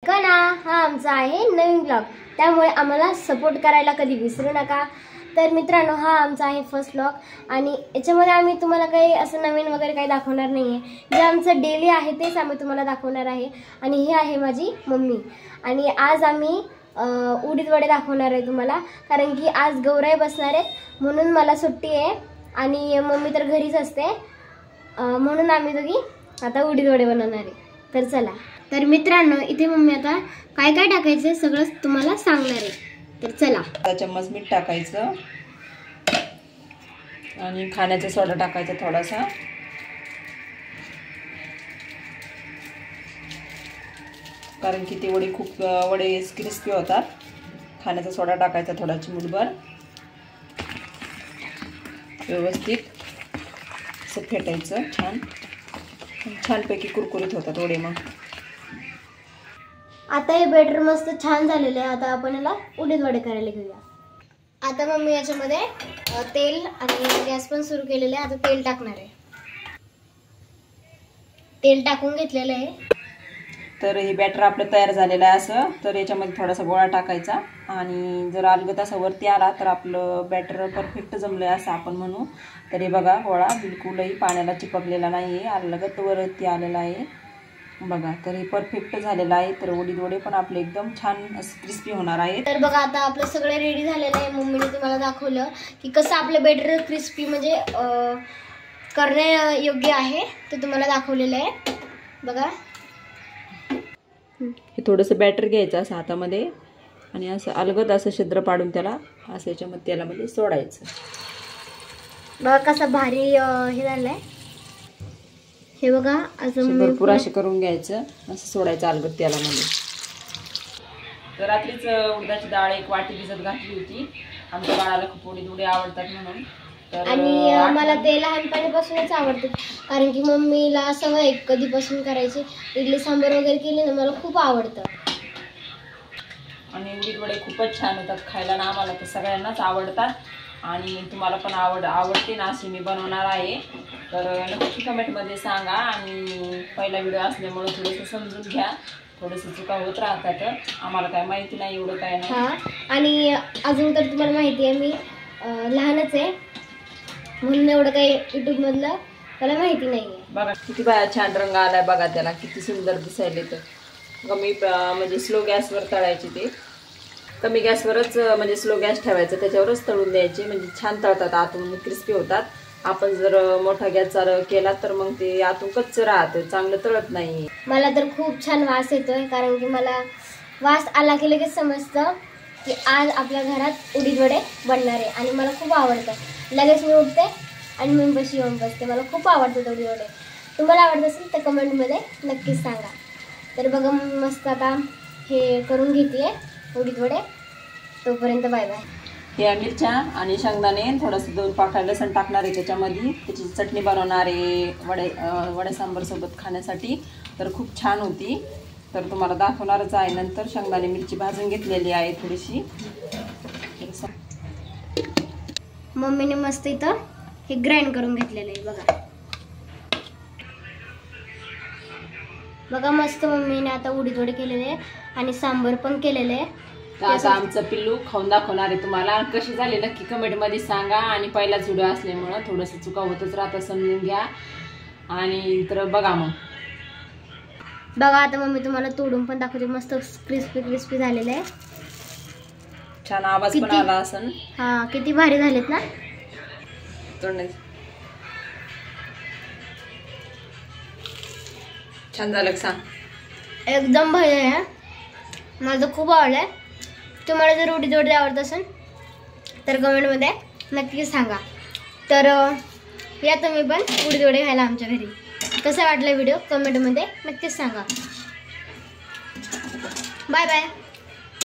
ना हा आमचा आहे नवीन ब्लॉग, त्यामुळे आम्हाला सपोर्ट करायला कधी विसरू नका। तर मित्रांनो, हा आमचा आहे फर्स्ट ब्लॉग आणि याच्यामध्ये आम्ही तुम्हाला काही असं नवीन वगैरे काही दाखवणार नाहीये। जे आमचं डेली आहे तेच आम्ही तुम्हाला दाखवणार आहे। आणि ही आहे माझी मम्मी आणि आज आम्ही उडीद वडे दाखवणार आहे तुम्हाला, कारण की आज गौराई बसणार आहेत म्हणून मला सुट्टी आहे आणि मम्मी तर घरीच असते, म्हणून आम्ही दोघी आता उडीद वडे बनवणार आहे। तर चला, तर मित्रांनो इथे मम्मी आता काय काय टाकायचं सगळं तुम्हाला सांगणार आहे। तर चला, 1 चम्मच मीठ टाकायचं आणि खाण्याचा सोडा टाकायचा थोडासा, कारण की ते वडे खूप क्रिस्पी होतात। खाण्याचा सोडा टाकायचा थोडा चिमूटभर, व्यवस्थित असं फेटायचं, छानपैकी कुरकुरीत होतात वडे। मग आता हे बॅटर मस्त छान झालेलं आहे। आता आपण याला उडीद वडे करायला घेऊया। आता मम्मी याच्यामध्ये तेल आणि गॅस पण सुरू केलेलं आहे। आता तेल टाकणार आहे, तेल टाकून घेतलेलं आहे। तर हे बॅटर आपलं तयार झालेलं आहे असं। तर याच्यामध्ये थोडासा गोळा टाकायचा आणि जर अलगद असा वरती आला तर आपलं बॅटर परफेक्ट जमलं आहे असं आपण म्हणू। तर हे बघा, गोळा बिलकुलही पाण्याला चिपकलेला नाही आहे, अलगद वरती आलेला आहे बघा। तर हे परफेक्ट झालेलं आहे। तर उडीद वडे पण आपले एकदम छान क्रिस्पी होणार आहे। तर बघा, आता आपलं सगळं रेडी झालेलं आहे। मम्मीने तुम्हाला दाखवलं की कसं आपलं बॅटर क्रिस्पी म्हणजे करण्यायोग्य आहे, ते तुम्हाला दाखवलेलं आहे बघा। हे थोडंसं बॅटर घ्यायचं असं हातामध्ये आणि असं अलगद असं छिद्र पाडून त्याला असं याच्यामध्ये तेलामध्ये सोडायचं। बघा कसं भारी हे झालंय, हे बघा असं भरपूर असे करून घ्यायचं, असं सोडायचं अलगद तेलामध्ये। तर रात्रीच उडदाची डाळ 1 वाटी भिजत घातली होती, आमच्या बाळाला खूप उडीद वडे आवडतात म्हणून। आणि मला ते लहानपणीपासूनच आवडतात, कारण की मम्मीला सवय कधीपासून करायची। इडली सांबार वगैरे केली ना मला खूप आवडतं आणि उडीद वडे खूपच छान होतात खायला ना, आम्हाला तर सगळ्यांनाच आवडतात आणि तुम्हाला पण आवडते ना अशी मी बनवणार आहे। तर नक्की कमेंटमध्ये सांगा आणि पहिला व्हिडिओ असल्यामुळे थोडंसं समजून घ्या, थोडंसं चुका होत राहतात, आम्हाला काय माहिती नाही एवढं काय नाही। हां, आणि अजून तर तुम्हाला माहिती आहे मी लहानच आहे म्हणून एवढं काही यूट्यूबमधलं मला माहिती नाही आहे। बघा किती छान रंग आलाय बघा, त्याला किती सुंदर दिसायले। तर कमी म्हणजे स्लो गॅसवर तळायचे, ते कमी गॅसवरच म्हणजे स्लो गॅस ठेवायचं, त्याच्यावरच तळून द्यायचे, म्हणजे छान तळतात, आतून क्रिस्पी होतात। आपण जर मोठा गॅस केला तर मग ते आतून कच्चं राहतं, चांगलं तळत नाही। मला तर खूप छान वास येतोय, कारण की मला वास आला की लगेच समजतं की आज आपल्या घरात उडीद वडे बनणार आहे आणि मला खूप आवडतं। लगेच मी उठते आणि मी बशी येऊन बसते, मला खूप आवडतं उडीद वडे। तुम्हाला आवडत असेल तर कमेंटमध्ये नक्कीच सांगा। तर बघा, मस्त आता हे करून घेते उडीद वडे, तोपर्यंत बाय बाय। हे मिरच्या आणि शेंगदाणे, थोडंसं 2 पाकळ्या लसूण टाकणार आहे त्याच्यामध्ये, त्याची चटणी बनवणार आहे वडे सांबार सोबत खाण्यासाठी। तर खूप छान होती, तर तुम्हाला दाखवणारच आहे नंतर। शेंगदाणे मिरची भाजून घेतलेली आहे थोडीशी। मम्मीने मस्त इथं हे ग्राइंड करून घेतलेलं आहे बघा। बघा मस्त मम्मीने आता उडीद वडे केलेले आहे आणि सांबार पण केलेले आहे। तर आता आमचं पिल्लू खाऊन दाखवणार आहे तुम्हाला, कशी झाली नक्की कमेंटमध्ये सांगा। आणि पहिलाच व्हिडिओ असल्यामुळं थोडंसं चुका होतच राहतं, समजून घ्या। आणि तर बघा मग, बघा आता मम्मी तुम्हाला तोडून पण दाखवते, मस्त क्रिस्पी झालेलं आहे, छान आवाज पण आला असन। हा, किती भारी झालेत ना छान झालं सांग, एकदम भारी आहे, मला तर खूप आवडलंय। तुम्हाला जर उडीद वडे आवडत असेल तर कमेंटमध्ये नक्कीच सांगा। तर या तुम्ही पण उडीद वडे खायला आमच्या घरी। कसा वाटला व्हिडिओ कमेंटमध्ये नक्कीच सांगा। Bye bye.